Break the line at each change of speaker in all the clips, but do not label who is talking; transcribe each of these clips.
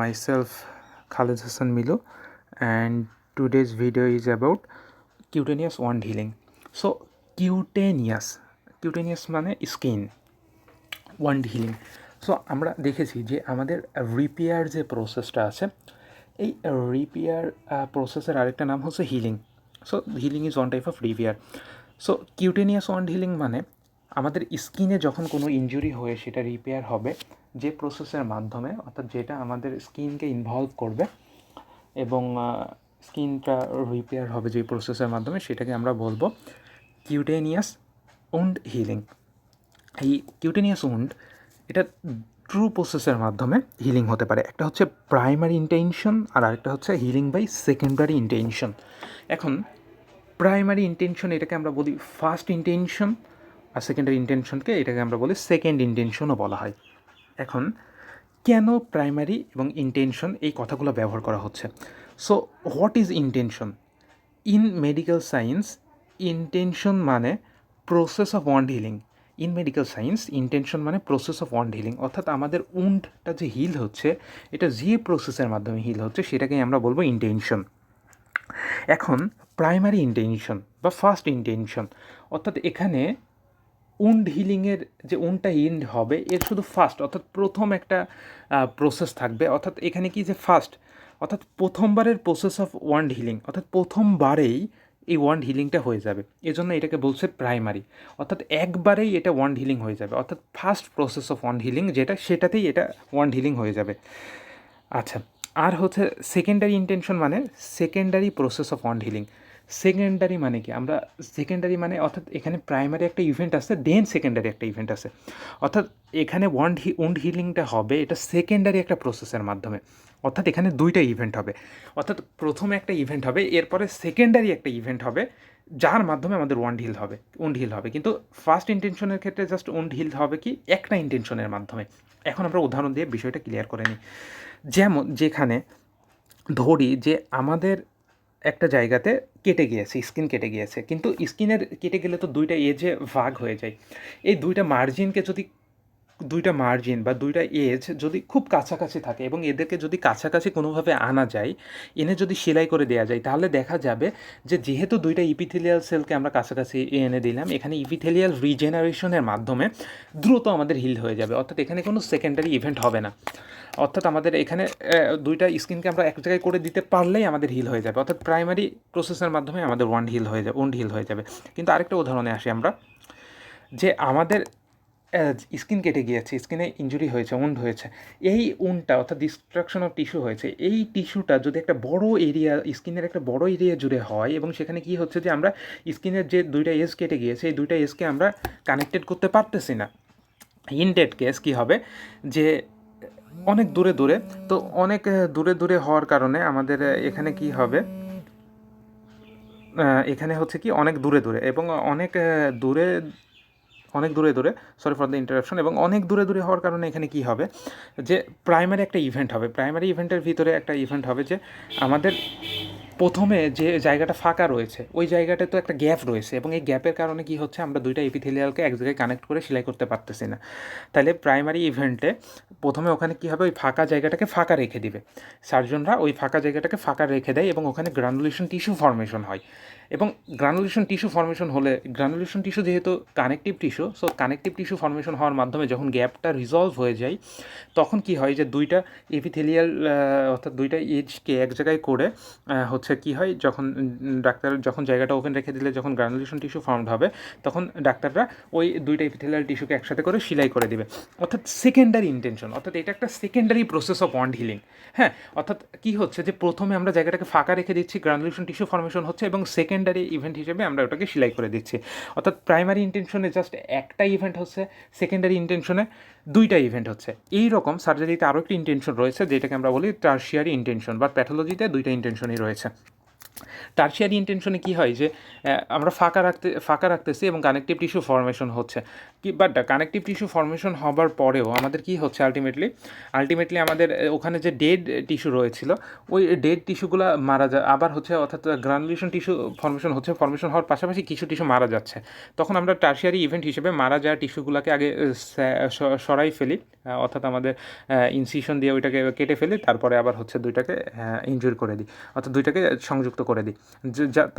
Myself Khalid Hassan Milo, and today's video is about cutaneous wound healing. So cutaneous মানে skin wound healing. So আমরা দেখেছি যে আমাদের repair যে প্রসেসটা আছে, এই রিপেয়ার প্রসেসের আরেকটা নাম হচ্ছে healing. So healing is one type of repair. So cutaneous wand healing মানে আমাদের স্কিনে যখন কোনো ইনজুরি হয়ে সেটা রিপেয়ার হবে যে প্রসেসের মাধ্যমে, অর্থাৎ যেটা আমাদের স্কিনকে ইনভলভ করবে এবং স্কিনটা রিপেয়ার হবে যে প্রসেসের মাধ্যমে, সেটাকে আমরা বলবো কিউটেনিয়াস ওন্ড হিলিং. এই কিউটেনিয়াস ওন্ড এটা ট্রু প্রসেসের মাধ্যমে হিলিং হতে পারে. একটা হচ্ছে প্রাইমারি ইন্টেনশন আর আরেকটা হচ্ছে হিলিং বাই সেকেন্ডারি ইন্টেনশন. এখন প্রাইমারি ইন্টেনশন এটাকে আমরা বলি ফার্স্ট ইন্টেনশন, আর সেকেন্ডারি ইন্টেনশনকে এটাকে আমরা বলি সেকেন্ড ইন্টেনশনও বলা হয়. এখন কেন প্রাইমারি এবং ইন্টেনশন এই কথাগুলো ব্যবহার করা হচ্ছে? So what is intention? In medical science intention মানে process of wound healing. In medical science intention মানে প্রসেস অফ ওয়ান্ড হিলিং, অর্থাৎ আমাদের উন্ডটা যে হিল হচ্ছে এটা যে প্রসেসের মাধ্যমে হিল হচ্ছে সেটাকেই আমরা বলবো ইন্টেনশন. এখন প্রাইমারি ইন্টেনশন বা ফার্স্ট ইন্টেনশন, অর্থাৎ এখানে উন্ড হিলিংয়ের যে উন্ডটা হিল হবে এর শুধু ফার্স্ট অর্থাৎ প্রথম একটা প্রসেস থাকবে. অর্থাৎ এখানে কি যে ফার্স্ট অর্থাৎ প্রথমবারের প্রসেস অফ ওয়ান্ড হিলিং, অর্থাৎ প্রথমবারেই এই ওয়ান্ড হিলিংটা হয়ে যাবে, এজন্য এটাকে বলছে প্রাইমারি. অর্থাৎ একবারেই এটা ওয়ান্ড হিলিং হয়ে যাবে, অর্থাৎ first process of wound healing যেটা সেটাতেই এটা ওয়ান্ড হিলিং হয়ে যাবে. আচ্ছা, আর হচ্ছে সেকেন্ডারি ইন্টেনশন মানে secondary process of wound healing. Secondary মানে কি? আমরা সেকেন্ডারি মানে অর্থাৎ এখানে প্রাইমারি একটা ইভেন্ট আছে, দেন সেকেন্ডারি একটা ইভেন্ট আছে. অর্থাৎ এখানে ওয়ান্ড হিলিংটা হবে এটা সেকেন্ডারি একটা প্রসেসের মাধ্যমে. অর্থাৎ এখানে দুইটা ইভেন্ট হবে, অর্থাৎ প্রথমে একটা ইভেন্ট হবে, এরপরে সেকেন্ডারি একটা ইভেন্ট হবে যার মাধ্যমে আমাদের ওয়ান্ড হিল হবে. কিন্তু ফার্স্ট ইন্টেনশনের ক্ষেত্রে জাস্ট ওয়ান্ড হিল হবে কি একটা ইন্টেনশনের মাধ্যমে. এখন আমরা উদাহরণ দিয়ে বিষয়টা ক্লিয়ার করে নিই. যেমন যেখানে ধরি যে আমাদের একটা জায়গাতে কেটে গিয়েছে, স্কিন কেটে গিয়েছে, কিন্তু স্কিনের কেটে গেলে তো দুইটা এজে ভাগ হয়ে যায়. এই দুইটা মার্জিন বা দুইটা এজ যদি খুব কাছাকাছি থাকে এবং এদেরকে যদি কাছাকাছি কোনোভাবে আনা যায়, এনে যদি সেলাই করে দেওয়া যায়, তাহলে দেখা যাবে যে যেহেতু দুইটা ইপিথেলিয়াল সেলকে আমরা কাছাকাছি এনে দিলাম, এখানে ইপিথেলিয়াল রিজেনারেশনের মাধ্যমে দ্রুত আমাদের হিল হয়ে যাবে. অর্থাৎ এখানে কোনো সেকেন্ডারি ইভেন্ট হবে না. অর্থাৎ আমাদের এখানে দুইটা স্কিনকে আমরা এক জায়গায় করে দিতে পারলেই আমাদের হিল হয়ে যাবে. অর্থাৎ প্রাইমারি প্রসেসের মাধ্যমে আমাদের ওয়ান্ড হিল হয়ে যাবে. কিন্তু আরেকটা উদাহরণে আসি আমরা, যে আমাদের স্কিন কেটে গিয়েছে, স্কিনে ইনজুরি হয়েছে, উন্ড হয়েছে, এই উন্ডটা অর্থাৎ ডিস্ট্রাকশন অফ টিস্যু হয়েছে, এই টিস্যুটা যদি একটা বড় এরিয়া, স্কিনের একটা বড় এরিয়া জুড়ে হয় এবং সেখানে কি হচ্ছে যে আমরা স্কিনের যে দুইটা এজ কেটে গিয়েছে এই দুইটা এজকে আমরা কানেক্টেড করতে পারতেছি না. ইন ডেট কেস কী হবে যে অনেক দূরে তো অনেক দূরে হওয়ার কারণে আমাদের এখানে কি হবে, এখানে হচ্ছে কি অনেক দূরে এবং অনেক দূরে সরি ফর দ্য ইন্টারাপশন, এবং অনেক দূরে হওয়ার কারণে এখানে কি হবে যে প্রাইমারি একটা ইভেন্ট হবে. প্রাইমারি ইভেন্টের ভিতরে একটা ইভেন্ট হবে যে আমাদের প্রথমে যে জায়গাটা ফাঁকা রয়েছে ওই জায়গাটায় তো একটা গ্যাপ রয়েছে, এবং এই গ্যাপের কারণে কি হচ্ছে আমরা দুইটা এপিথেলিয়ালকে এক জায়গায় কানেক্ট করে সেলাই করতে পারতেছি না. তাহলে প্রাইমারি ইভেন্টে প্রথমে ওখানে কী হবে, ওই ফাঁকা জায়গাটাকে ফাঁকা রেখে দিবে সার্জনরা, ওই ফাঁকা জায়গাটাকে ফাঁকা রেখে দেয় এবং ওখানে গ্রানুলেশন টিস্যু ফর্মেশন হয়. এবং গ্রানুলেশন টিস্যু যেহেতু connective tissue, so connective tissue formation হওয়ার মাধ্যমে যখন গ্যাপটা রিজলভ হয়ে যায় তখন কি হয় যে দুইটা এপিথেলিয়াল অর্থাৎ দুইটা এজকে এক জায়গায় করে হচ্ছে কি হয়, যখন জায়গাটা ওপেন রেখে দিলে যখন গ্রানুলেশন টিস্যু ফর্মড হবে তখন ডাক্তাররা ওই দুইটা এপিথেলিয়াল টিস্যুকে একসাথে করে সেলাই করে দেবে. অর্থাৎ সেকেন্ডারি ইন্টেনশন, অর্থাৎ এটা একটা secondary process of wound healing. হ্যাঁ, অর্থাৎ কী হচ্ছে যে প্রথমে আমরা জায়গাটাকে ফাঁকা রেখে দিচ্ছি, গ্রানুলেশন টিস্যু ফর্মেশন হচ্ছে, এবং সেকেন্ডারি ইভেন্ট হিসেবে আমরা ওটাকে সেলাই করে দিচ্ছি. অর্থাৎ প্রাইমারি ইন্টেনশনে জাস্ট একটা ইভেন্ট হচ্ছে, সেকেন্ডারি ইন্টেনশনে দুইটা ইভেন্ট হচ্ছে. এই রকম সার্জারিতে আরও একটি ইন্টেনশন রয়েছে যেটাকে আমরা বলি টার্সিয়ারি ইন্টেনশন, বা প্যাথোলজিতে দুইটা ইন্টেনশনই রয়েছে. টারশিয়ারি ইন্টেনশনে কী হয় যে আমরা ফাঁকা রাখতেছি এবং কানেকটিভ টিস্যু ফর্মেশন হচ্ছে বাট কানেকটিভ টিস্যু ফর্মেশন হবার পরেও আমাদের কী হচ্ছে আলটিমেটলি আমাদের ওখানে যে ডেড টিস্যু রয়েছিল ওই ডেড টিস্যুগুলো মারা যায়, আবার হচ্ছে অর্থাৎ গ্রানুলেশন টিস্যু ফর্মেশন হওয়ার পাশাপাশি কিছু টিস্যু মারা যাচ্ছে। তখন আমরা টারশিয়ারি ইভেন্ট হিসেবে মারা যাওয়া টিস্যুগুলোকে আগে সরাই ফেলি, অর্থাৎ আমাদের ইনসিশন দিয়ে ওইটাকে কেটে ফেলি, তারপরে আবার হচ্ছে দুইটাকে ইনজুরি করে দিই, অর্থাৎ দুইটাকে সংযুক্ত করে দিই।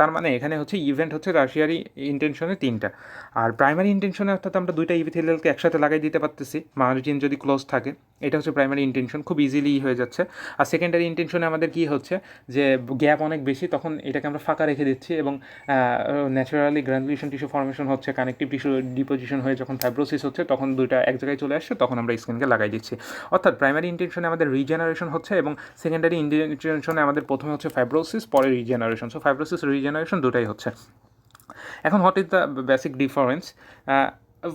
তার মানে এখানে হচ্ছে ইভেন্ট হচ্ছে টারশিয়ারি ইন্টেনশনে 3টা, আর প্রাইমারি ইন্টেনশনে অর্থাৎ আমরা 2টা ইপিথেলিয়ালকে একসাথে লাগাই দিতে পারতেছি, মার্জিন যদি ক্লোজ থাকে, এটা হচ্ছে প্রাইমারি ইন্টেনশন, খুব ইজিলি হয়ে যাচ্ছে। আর সেকেন্ডারি ইন্টেনশনে আমাদের কী হচ্ছে যে গ্যাপ অনেক বেশি, তখন এটাকে আমরা ফাঁকা রেখে দিচ্ছি এবং ন্যাচারালি গ্রানুলেশন টিস্যু ফর্মেশন হচ্ছে, কানেকটিভ টিস্যু ডিপোজিশন হয়ে যখন ফাইব্রোসিস হচ্ছে, তখন দুইটা এক জায়গায় চলে আসছে, তখন আমরা স্কিনকে লাগাই দিচ্ছি। অর্থাৎ প্রাইমারি ইন্টেনশনে আমাদের রিজেনারেশন হচ্ছে এবং সেকেন্ডারি ইন্টেনশনে আমাদের প্রথমে হচ্ছে ফাইব্রোসিস, পরে রিজেনারেশন। সো ফাইব্রোসিস রিজেনারেশন দুটাই হচ্ছে। এখন what is the basic difference?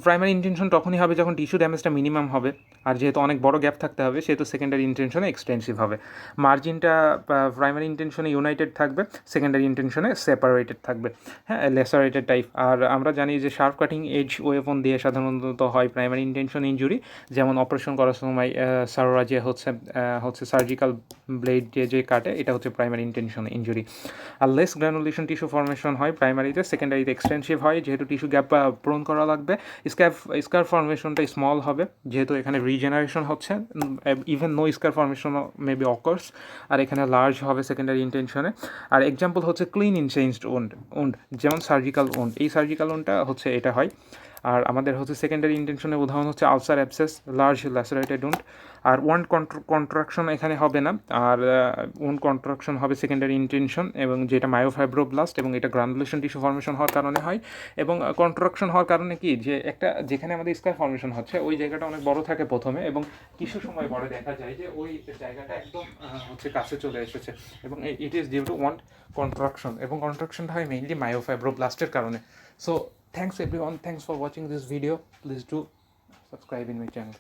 Primary intention তখনই হবে যখন টিস্যু ড্যামেজটা মিনিমাম হবে, আর যেহেতু অনেক বড় গ্যাপ থাকতে হবে সেহেতু সেকেন্ডারি ইন্টেনশনে এক্সটেন্সিভ হবে। মার্জিনটা প্রাইমারি ইন্টেনশনে ইউনাইটেড থাকবে, সেকেন্ডারি ইন্টেনশনে সেপারেটেড থাকবে, হ্যাঁ, লেসারেটেড টাইপ। আর আমরা জানি যে শার্প কাটিং এজ ওয়েপন দিয়ে সাধারণত হয় প্রাইমারি ইন্টেনশন ইঞ্জুরি, যেমন অপারেশন করার সময় সারোরা যে হচ্ছে সার্জিক্যাল ব্লেড দিয়ে যে কাটে, এটা হচ্ছে প্রাইমারি ইন্টেনশন ইঞ্জুরি। আর লেস গ্রানুলেশন টিস্যু ফর্মেশন হয় প্রাইমারিতে, সেকেন্ডারিতে এক্সটেন্সিভ হয়, যেহেতু টিস্যু গ্যাপ পূরণ করা লাগবে। স্কার ফর্মেশনটা স্মল হবে, যেহেতু এখানে রিজেনারেশন হচ্ছে, ইভেন নো স্কার ফর্মেশন মেবি অকার্স, আর এখানে লার্জ হবে সেকেন্ডারি ইন্টেনশনে। আর এক্সাম্পল হচ্ছে ক্লিন ইনচেঞ্জড উন্ড, যেমন সার্জিক্যাল উন্ড, এই সার্জিক্যাল উন্ডটা হচ্ছে এটা হয়। আর আমাদের হচ্ছে সেকেন্ডারি ইন্টেনশনের উদাহরণ হচ্ছে আলসার অ্যাবসেস, লার্জ ল্যাসারেটেড উন্ড। আর ওয়ান্ড কন্ট্রাকশন এখানে হবে না, আর ওয়ান্ড কন্ট্রাকশন হবে সেকেন্ডারি ইন্টেনশন, এবং যেটা মায়োফাইব্রোব্লাস্ট, এবং এটা গ্রানুলেশন টিস্যু ফর্মেশন হওয়ার কারণে হয়। এবং কন্ট্রাকশন হওয়ার কারণে কি, যে যেখানে আমাদের স্কার ফর্মেশন হচ্ছে ওই জায়গাটা অনেক বড় থাকে প্রথমে, এবং কিছু সময় পরে দেখা যায় যে ওই জায়গাটা একদম হচ্ছে কাছে চলে এসেছে, এবং it is due to wand construction, এবং কন্ট্রাকশনটা হয় মেইনলি মায়োফাইব্রোব্লাস্টের কারণে। So thanks everyone, thanks for watching this video. Please do subscribe in my channel.